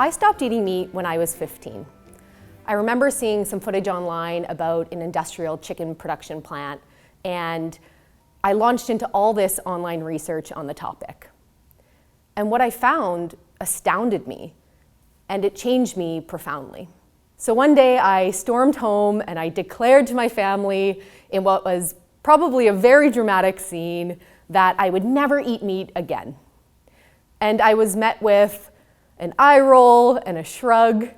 I stopped eating meat when I was 15. I remember seeing some footage online about an industrial chicken production plant, and I launched into all this online research on the topic. And what I found astounded me, and it changed me profoundly. So one day I stormed home and I declared to my family, in what was probably a very dramatic scene, that I would never eat meat again. And I was met with an eye roll and a shrug.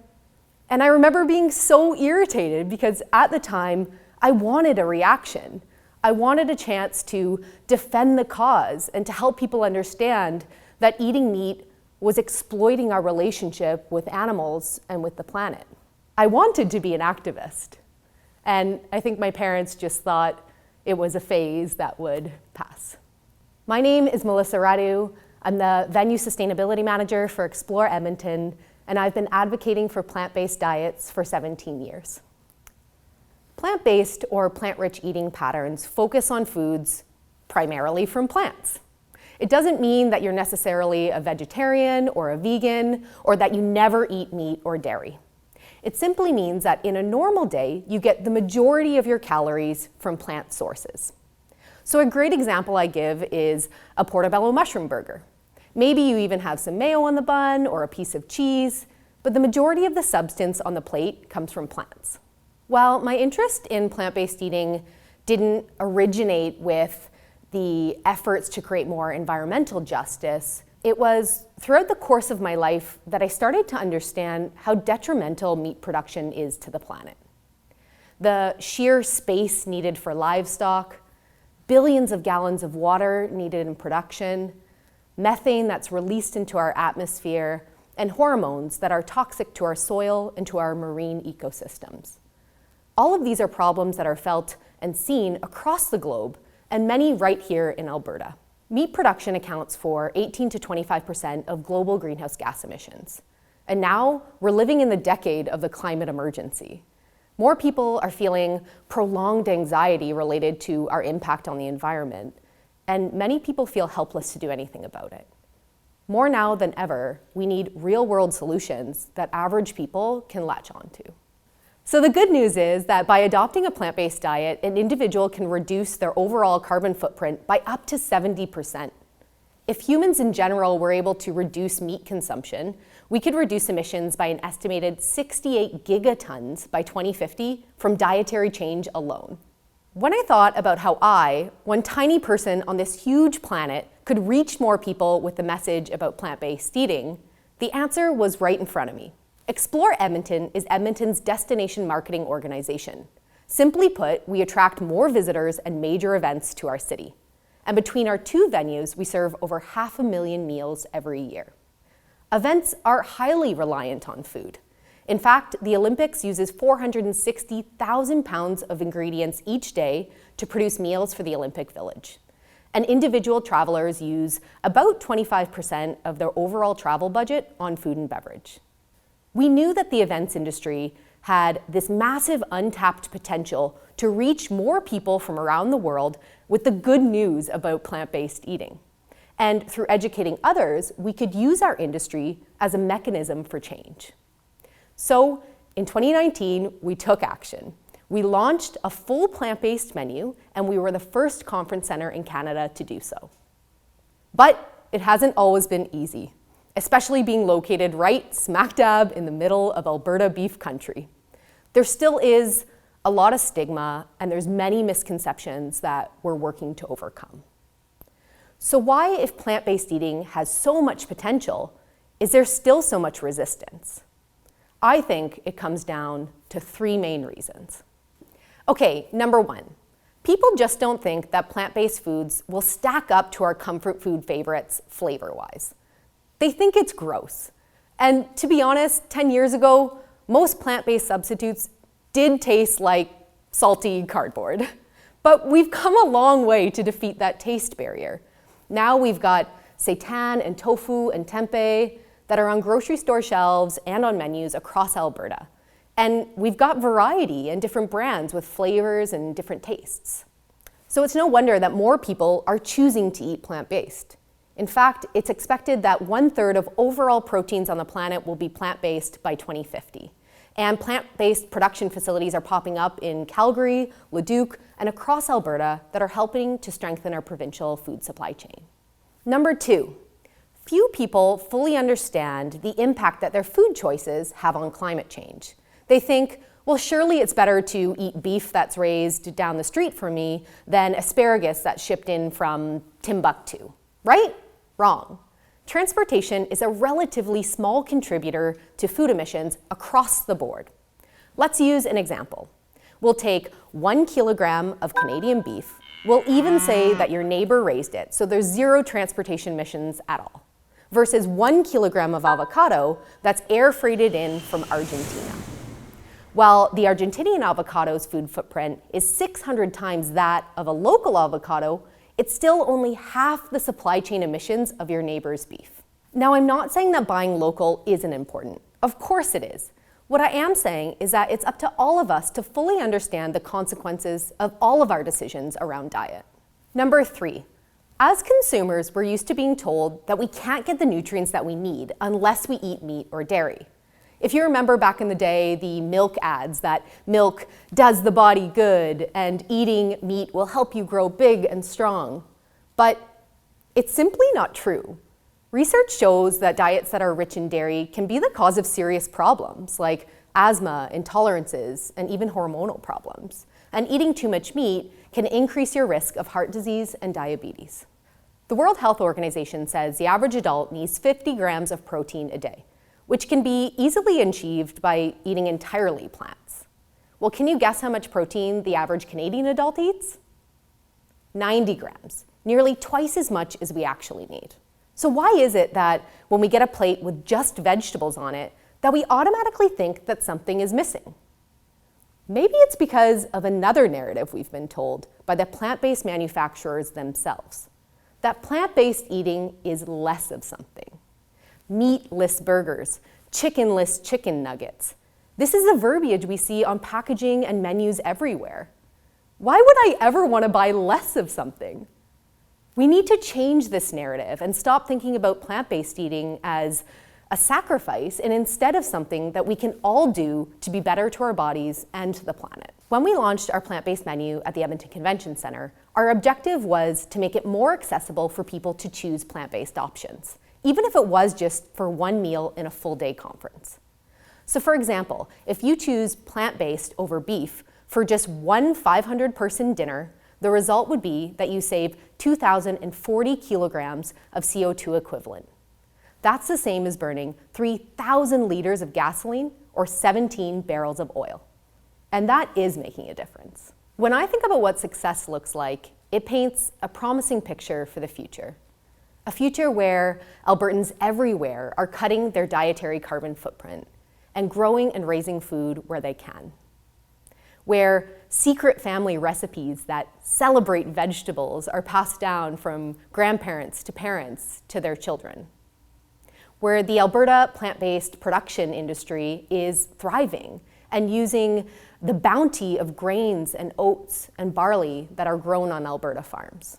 And I remember being so irritated because at the time, I wanted a reaction. I wanted a chance to defend the cause and to help people understand that eating meat was exploiting our relationship with animals and with the planet. I wanted to be an activist. And I think my parents just thought it was a phase that would pass. My name is Melissa Radu. I'm the Venue Sustainability Manager for Explore Edmonton, and I've been advocating for plant-based diets for 17 years. Plant-based or plant-rich eating patterns focus on foods primarily from plants. It doesn't mean that you're necessarily a vegetarian or a vegan, or that you never eat meat or dairy. It simply means that in a normal day, you get the majority of your calories from plant sources. So a great example I give is a portobello mushroom burger. Maybe you even have some mayo on the bun or a piece of cheese, but the majority of the substance on the plate comes from plants. Well, my interest in plant-based eating didn't originate with the efforts to create more environmental justice. It was throughout the course of my life that I started to understand how detrimental meat production is to the planet. The sheer space needed for livestock, billions of gallons of water needed in production, methane that's released into our atmosphere, and hormones that are toxic to our soil and to our marine ecosystems. All of these are problems that are felt and seen across the globe, and many right here in Alberta. Meat production accounts for 18 to 25% of global greenhouse gas emissions. And now we're living in the decade of the climate emergency. More people are feeling prolonged anxiety related to our impact on the environment, and many people feel helpless to do anything about it. More now than ever, we need real-world solutions that average people can latch onto. So the good news is that by adopting a plant-based diet, an individual can reduce their overall carbon footprint by up to 70%. If humans in general were able to reduce meat consumption, we could reduce emissions by an estimated 68 gigatons by 2050 from dietary change alone. When I thought about how I, one tiny person on this huge planet, could reach more people with the message about plant-based eating, the answer was right in front of me. Explore Edmonton is Edmonton's destination marketing organization. Simply put, we attract more visitors and major events to our city. And between our two venues, we serve over 500,000 meals every year. Events are highly reliant on food. In fact, the Olympics uses 460,000 pounds of ingredients each day to produce meals for the Olympic Village. And individual travelers use about 25% of their overall travel budget on food and beverage. We knew that the events industry had this massive untapped potential to reach more people from around the world with the good news about plant-based eating. And through educating others, we could use our industry as a mechanism for change. So in 2019, we took action. We launched a full plant-based menu, and we were the first conference center in Canada to do so. But it hasn't always been easy, especially being located right smack dab in the middle of Alberta beef country. There still is a lot of stigma, and there's many misconceptions that we're working to overcome. So why, if plant-based eating has so much potential, is there still so much resistance? I think it comes down to three main reasons. Okay, number one, people just don't think that plant-based foods will stack up to our comfort food favorites flavor-wise. They think it's gross. And to be honest, 10 years ago, most plant-based substitutes did taste like salty cardboard. But we've come a long way to defeat that taste barrier. Now we've got seitan and tofu and tempeh that are on grocery store shelves and on menus across Alberta. And we've got variety and different brands with flavors and different tastes. So it's no wonder that more people are choosing to eat plant-based. In fact, it's expected that 1/3 of overall proteins on the planet will be plant-based by 2050. And plant-based production facilities are popping up in Calgary, Leduc, and across Alberta that are helping to strengthen our provincial food supply chain. Number 2, few people fully understand the impact that their food choices have on climate change. They think, well, surely it's better to eat beef that's raised down the street from me than asparagus that's shipped in from Timbuktu, right? Wrong. Transportation is a relatively small contributor to food emissions across the board. Let's use an example. We'll take 1 kilogram of Canadian beef. We'll even say that your neighbor raised it, so there's 0 transportation emissions at all, versus 1 kilogram of avocado that's air freighted in from Argentina. While the Argentinian avocado's food footprint is 600 times that of a local avocado, it's still only half the supply chain emissions of your neighbor's beef. Now, I'm not saying that buying local isn't important. Of course it is. What I am saying is that it's up to all of us to fully understand the consequences of all of our decisions around diet. Number 3, as consumers, we're used to being told that we can't get the nutrients that we need unless we eat meat or dairy. If you remember back in the day, the milk ads that milk does the body good and eating meat will help you grow big and strong. But it's simply not true. Research shows that diets that are rich in dairy can be the cause of serious problems like asthma, intolerances, and even hormonal problems. And eating too much meat can increase your risk of heart disease and diabetes. The World Health Organization says the average adult needs 50 grams of protein a day, which can be easily achieved by eating entirely plants. Well, can you guess how much protein the average Canadian adult eats? 90 grams, nearly twice as much as we actually need. So why is it that when we get a plate with just vegetables on it, that we automatically think that something is missing? Maybe it's because of another narrative we've been told by the plant-based manufacturers themselves, that plant-based eating is less of something. Meatless burgers, chickenless chicken nuggets. This is the verbiage we see on packaging and menus everywhere. Why would I ever want to buy less of something? We need to change this narrative and stop thinking about plant-based eating as a sacrifice and instead of something that we can all do to be better to our bodies and to the planet. When we launched our plant-based menu at the Edmonton Convention Centre, our objective was to make it more accessible for people to choose plant-based options, even if it was just for one meal in a full-day conference. So for example, if you choose plant-based over beef for just one 500-person dinner, the result would be that you save 2,040 kilograms of CO2 equivalent. That's the same as burning 3,000 liters of gasoline or 17 barrels of oil. And that is making a difference. When I think about what success looks like, it paints a promising picture for the future. A future where Albertans everywhere are cutting their dietary carbon footprint and growing and raising food where they can. Where secret family recipes that celebrate vegetables are passed down from grandparents to parents to their children. Where the Alberta plant-based production industry is thriving and using the bounty of grains and oats and barley that are grown on Alberta farms.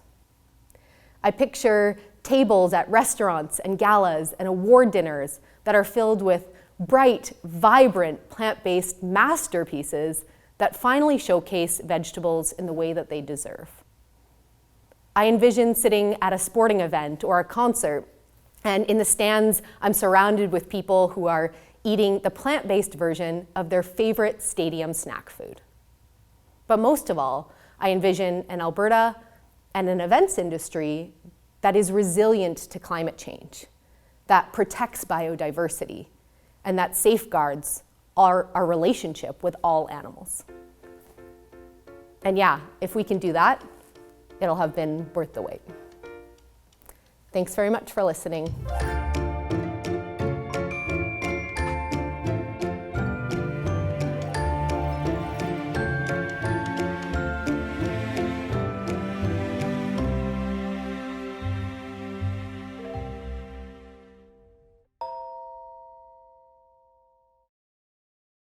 I picture tables at restaurants and galas and award dinners that are filled with bright, vibrant, plant-based masterpieces that finally showcase vegetables in the way that they deserve. I envision sitting at a sporting event or a concert, and in the stands, I'm surrounded with people who are eating the plant-based version of their favorite stadium snack food. But most of all, I envision an Alberta and an events industry that is resilient to climate change, that protects biodiversity, and that safeguards our relationship with all animals. And yeah, if we can do that, it'll have been worth the wait. Thanks very much for listening.